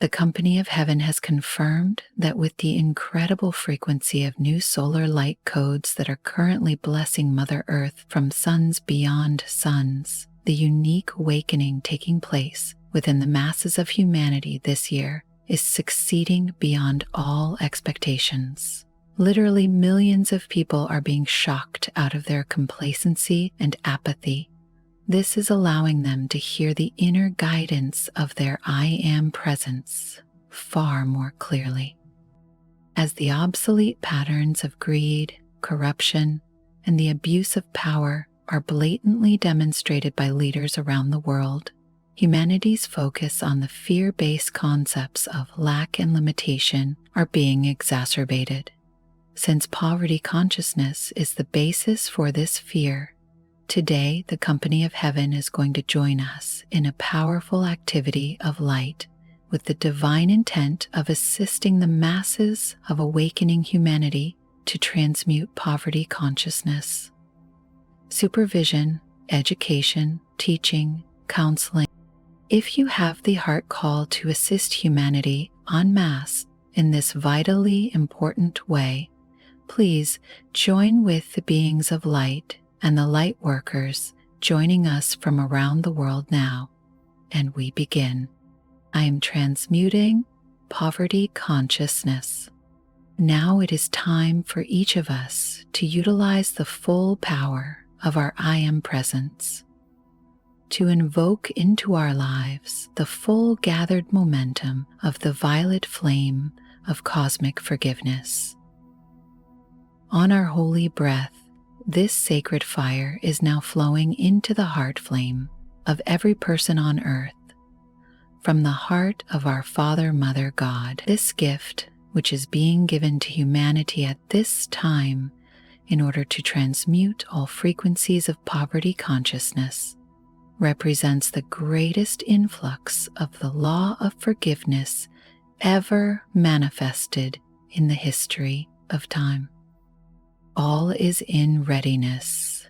The company of heaven has confirmed that with the incredible frequency of new solar light codes that are currently blessing Mother Earth from suns beyond suns, the unique awakening taking place within the masses of humanity this year is succeeding beyond all expectations. Literally millions of people are being shocked out of their complacency and apathy. This is allowing them to hear the inner guidance of their I Am presence far more clearly. As the obsolete patterns of greed, corruption, and the abuse of power are blatantly demonstrated by leaders around the world, humanity's focus on the fear-based concepts of lack and limitation are being exacerbated. Since poverty consciousness is the basis for this fear, today the company of heaven is going to join us in a powerful activity of light with the divine intent of assisting the masses of awakening humanity to transmute poverty consciousness. Supervision, education, teaching, counseling. If you have the heart call to assist humanity en masse in this vitally important way, please join with the beings of light and the light workers joining us from around the world now, and we begin. I am transmuting poverty consciousness. Now it is time for each of us to utilize the full power of our I Am presence, to invoke into our lives the full gathered momentum of the violet flame of cosmic forgiveness. On our holy breath, this sacred fire is now flowing into the heart flame of every person on earth. From the heart of our Father, Mother, God, this gift, which is being given to humanity at this time in order to transmute all frequencies of poverty consciousness, represents the greatest influx of the law of forgiveness ever manifested in the history of time. All is in readiness.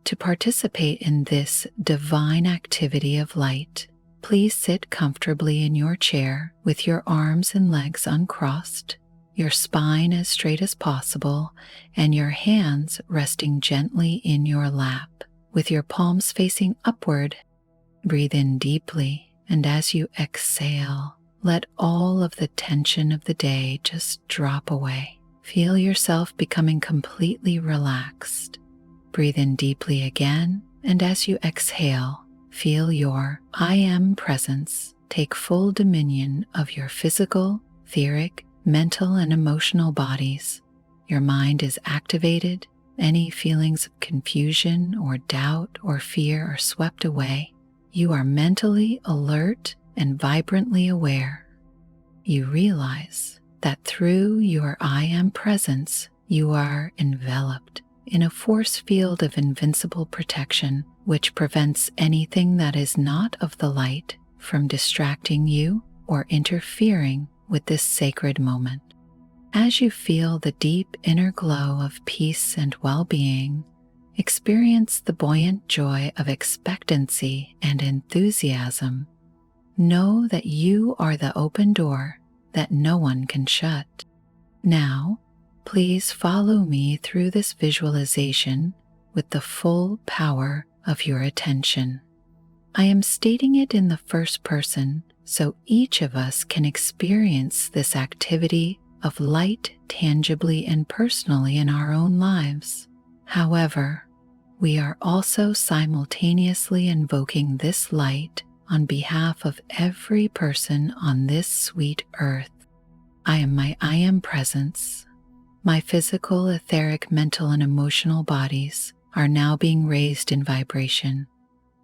To participate in this divine activity of light, please sit comfortably in your chair with your arms and legs uncrossed, your spine as straight as possible, and your hands resting gently in your lap, with your palms facing upward. Breathe in deeply, and as you exhale, let all of the tension of the day just drop away. Feel yourself becoming completely relaxed. Breathe in deeply again, and as you exhale, feel your I Am presence take full dominion of your physical, etheric, mental, and emotional bodies. Your mind is activated. Any feelings of confusion or doubt or fear are swept away. You are mentally alert and vibrantly aware. You realize that through your I Am presence, you are enveloped in a force field of invincible protection, which prevents anything that is not of the light from distracting you or interfering with this sacred moment. As you feel the deep inner glow of peace and well-being, experience the buoyant joy of expectancy and enthusiasm. Know that you are the open door that no one can shut. Now, please follow me through this visualization with the full power of your attention. I am stating it in the first person so each of us can experience this activity of light tangibly and personally in our own lives. However, we are also simultaneously invoking this light on behalf of every person on this sweet earth. I am my I Am presence. My physical, etheric, mental, and emotional bodies are now being raised in vibration.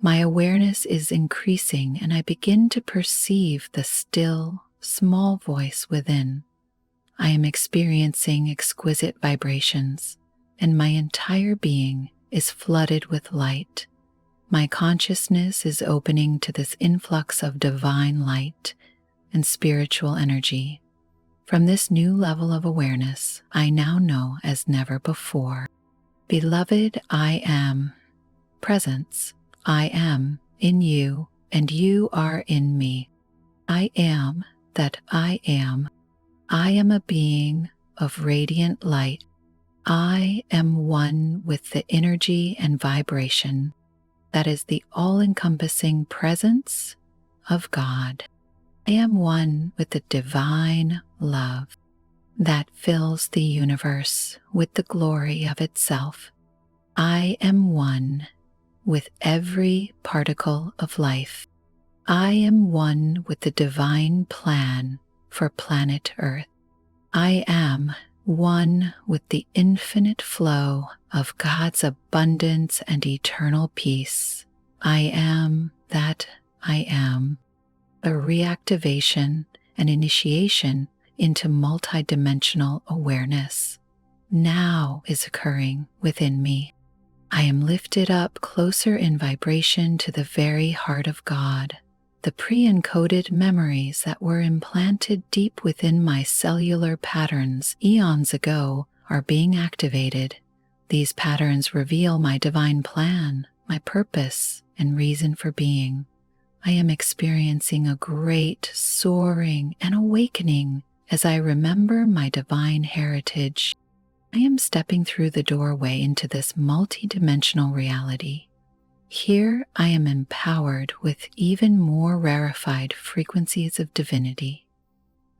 My awareness is increasing, and I begin to perceive the still, small voice within. I am experiencing exquisite vibrations, and my entire being is flooded with light. My consciousness is opening to this influx of divine light and spiritual energy. From this new level of awareness, I now know as never before. Beloved, I am. Presence, I am in you, and you are in me. I am that I am. I am a being of radiant light. I am one with the energy and vibration that is the all-encompassing presence of God. I am one with the divine love that fills the universe with the glory of itself. I am one with every particle of life. I am one with the divine plan for planet Earth. I am one with the infinite flow of God's abundance and eternal peace. I am that I am. A reactivation and initiation into multidimensional awareness now is occurring within me. I am lifted up closer in vibration to the very heart of God. The pre-encoded memories that were implanted deep within my cellular patterns eons ago are being activated. These patterns reveal my divine plan, my purpose, and reason for being. I am experiencing a great soaring and awakening as I remember my divine heritage. I am stepping through the doorway into this multidimensional reality. Here I am empowered with even more rarefied frequencies of divinity.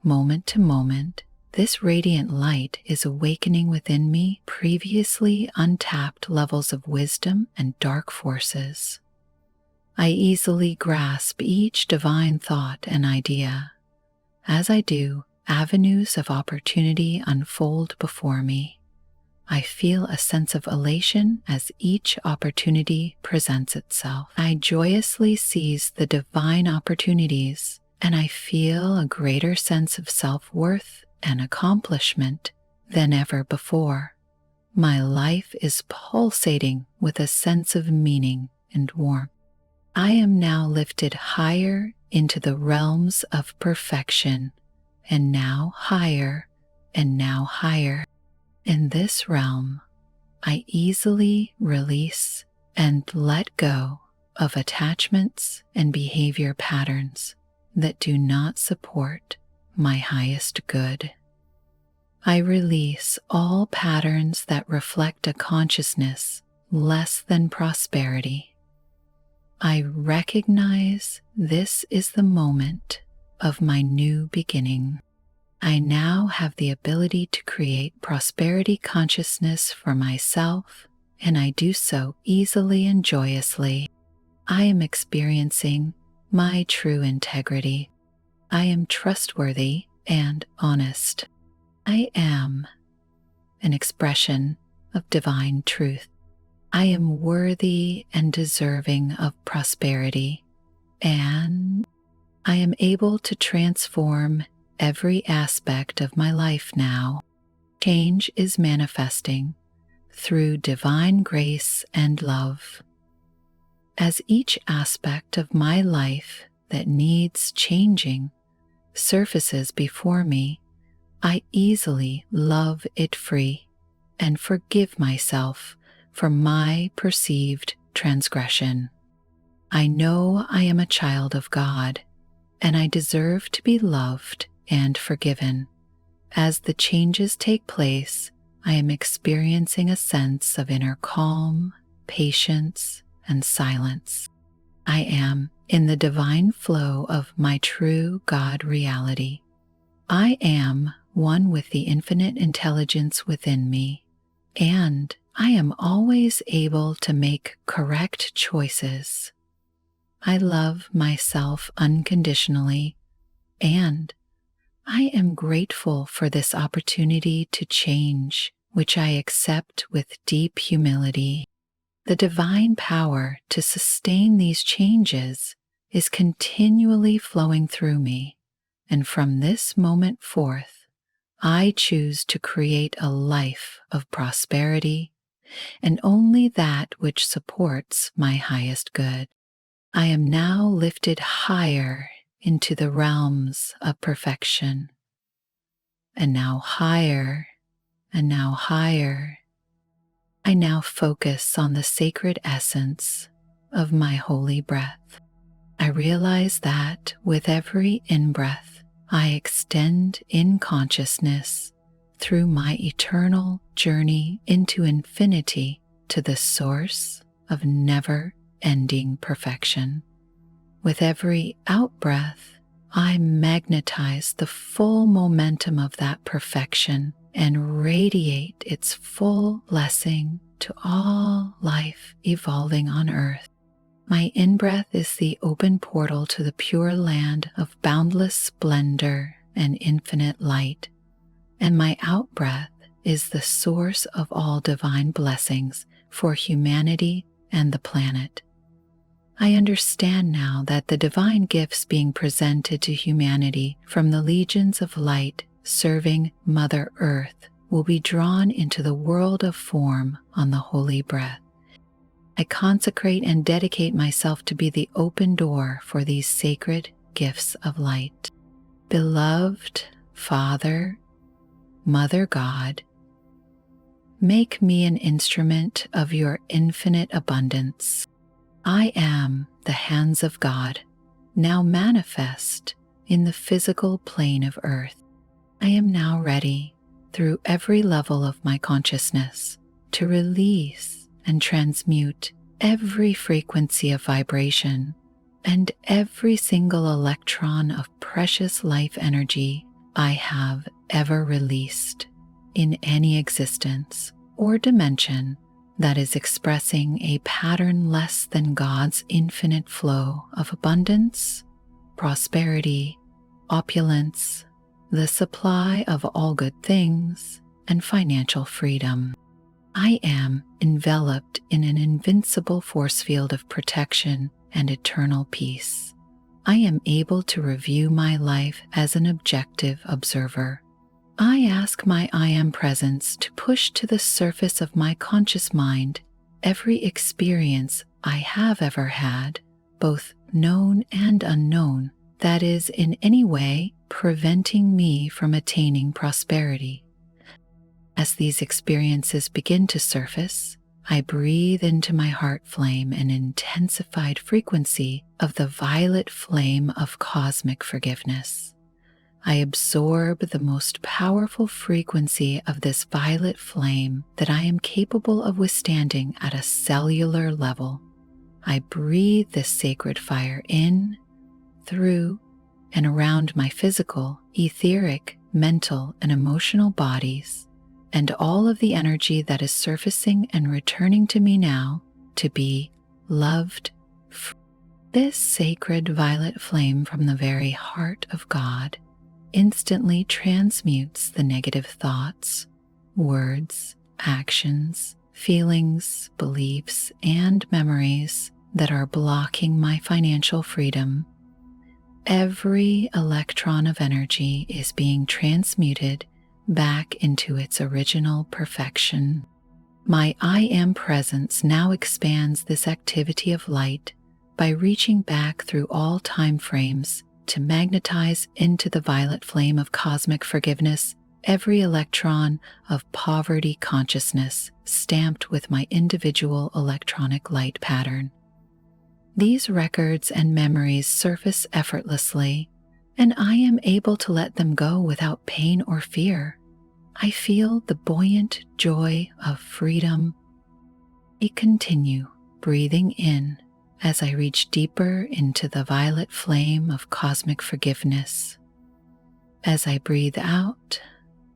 Moment to moment, this radiant light is awakening within me previously untapped levels of wisdom and dark forces. I easily grasp each divine thought and idea. As I do, avenues of opportunity unfold before me. I feel a sense of elation as each opportunity presents itself. I joyously seize the divine opportunities, and I feel a greater sense of self-worth and accomplishment than ever before. My life is pulsating with a sense of meaning and warmth. I am now lifted higher into the realms of perfection, and now higher, and now higher. In this realm, I easily release and let go of attachments and behavior patterns that do not support my highest good. I release all patterns that reflect a consciousness less than prosperity. I recognize this is the moment of my new beginning. I now have the ability to create prosperity consciousness for myself, and I do so easily and joyously. I am experiencing my true integrity. I am trustworthy and honest. I am an expression of divine truth. I am worthy and deserving of prosperity, and I am able to transform every aspect of my life now. Change is manifesting through divine grace and love. As each aspect of my life that needs changing surfaces before me, I easily love it free and forgive myself for my perceived transgression. I know I am a child of God, and I deserve to be loved and forgiven. As the changes take place, I am experiencing a sense of inner calm, patience, and silence. I am in the divine flow of my true God reality. I am one with the infinite intelligence within me, and I am always able to make correct choices. I love myself unconditionally, and I am grateful for this opportunity to change, which I accept with deep humility. The divine power to sustain these changes is continually flowing through me, and from this moment forth, I choose to create a life of prosperity and only that which supports my highest good. I am now lifted higher into the realms of perfection, and now higher, and now higher. I now focus on the sacred essence of my holy breath. I realize that with every in-breath, I extend in consciousness through my eternal journey into infinity to the source of never-ending perfection. With every out-breath, I magnetize the full momentum of that perfection and radiate its full blessing to all life evolving on earth. My in-breath is the open portal to the pure land of boundless splendor and infinite light, and my out-breath is the source of all divine blessings for humanity and the planet. I understand now that the divine gifts being presented to humanity from the legions of light serving Mother Earth will be drawn into the world of form on the holy breath. I consecrate and dedicate myself to be the open door for these sacred gifts of light. Beloved Father, Mother God, make me an instrument of your infinite abundance. I am the hands of God, now manifest in the physical plane of earth. I am now ready, through every level of my consciousness, to release and transmute every frequency of vibration and every single electron of precious life energy I have ever released in any existence or dimension that is expressing a pattern less than God's infinite flow of abundance, prosperity, opulence, the supply of all good things, and financial freedom. I am enveloped in an invincible force field of protection and eternal peace. I am able to review my life as an objective observer. I ask my I Am presence to push to the surface of my conscious mind every experience I have ever had, both known and unknown, that is in any way preventing me from attaining prosperity. As these experiences begin to surface, I breathe into my heart flame an intensified frequency of the violet flame of cosmic forgiveness. I absorb the most powerful frequency of this violet flame that I am capable of withstanding at a cellular level. I breathe this sacred fire in, through, and around my physical, etheric, mental, and emotional bodies, and all of the energy that is surfacing and returning to me now to be loved. This sacred violet flame from the very heart of God instantly transmutes the negative thoughts, words, actions, feelings, beliefs, and memories that are blocking my financial freedom. Every electron of energy is being transmuted back into its original perfection. My I Am presence now expands this activity of light by reaching back through all time frames to magnetize into the violet flame of cosmic forgiveness every electron of poverty consciousness stamped with my individual electronic light pattern. These records and memories surface effortlessly, and I am able to let them go without pain or fear. I feel the buoyant joy of freedom. I continue breathing in as I reach deeper into the violet flame of cosmic forgiveness. As I breathe out,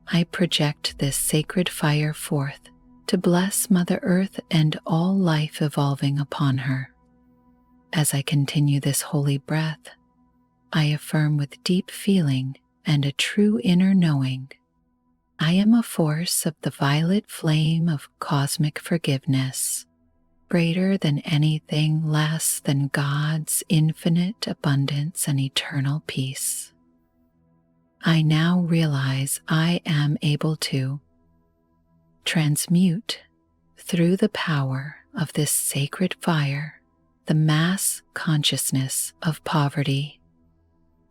I project this sacred fire forth to bless Mother Earth and all life evolving upon her. As I continue this holy breath, I affirm with deep feeling and a true inner knowing, I am a force of the violet flame of cosmic forgiveness, greater than anything less than God's infinite abundance and eternal peace. I now realize I am able to transmute through the power of this sacred fire the mass consciousness of poverty.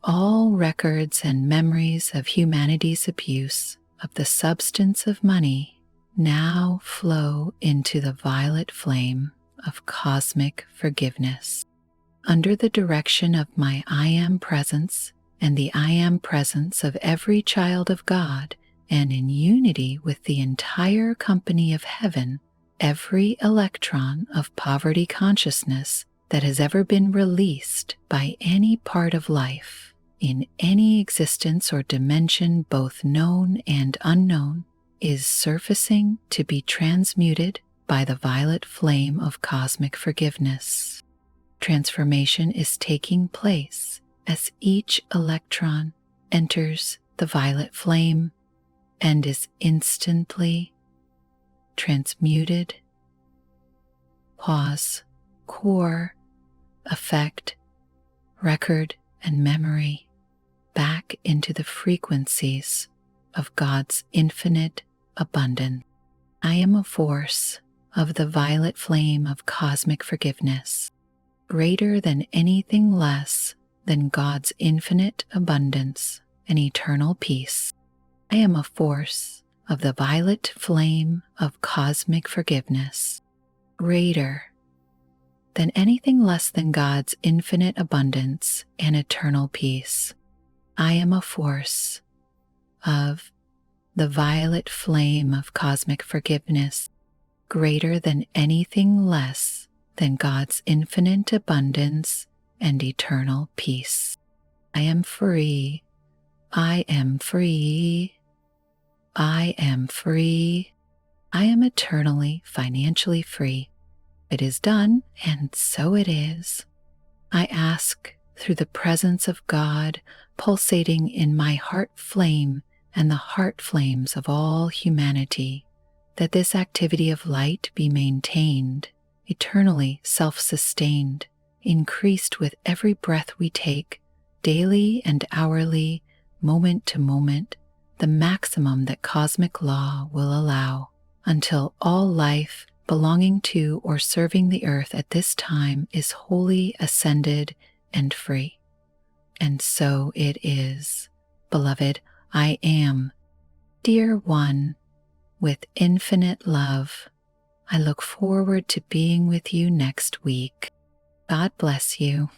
All records and memories of humanity's abuse of the substance of money now flow into the violet flame of cosmic forgiveness. under the direction of my I Am presence and the I Am presence of every child of God, and in unity with the entire company of heaven, every electron of poverty consciousness that has ever been released by any part of life, in any existence or dimension, both known and unknown, is surfacing to be transmuted by the violet flame of cosmic forgiveness. Transformation is taking place as each electron enters the violet flame and is instantly transmuted. Pause, core, effect, record, and memory back into the frequencies of God's infinite abundance. I am a force of the violet flame of cosmic forgiveness, greater than anything less than God's infinite abundance and eternal peace. I am a force of the violet flame of cosmic forgiveness, greater than anything less than God's infinite abundance and eternal peace. I am a force of the violet flame of cosmic forgiveness, greater than anything less than God's infinite abundance and eternal peace. I am free. I am free. I am free. I am eternally financially free. It is done, and so it is. I ask through the presence of God pulsating in my heart flame and the heart flames of all humanity, that this activity of light be maintained, eternally self-sustained, increased with every breath we take, daily and hourly, moment to moment, the maximum that cosmic law will allow, until all life belonging to or serving the earth at this time is wholly ascended and free. And so it is. Beloved, I am. Dear one, with infinite love, I look forward to being with you next week. God bless you.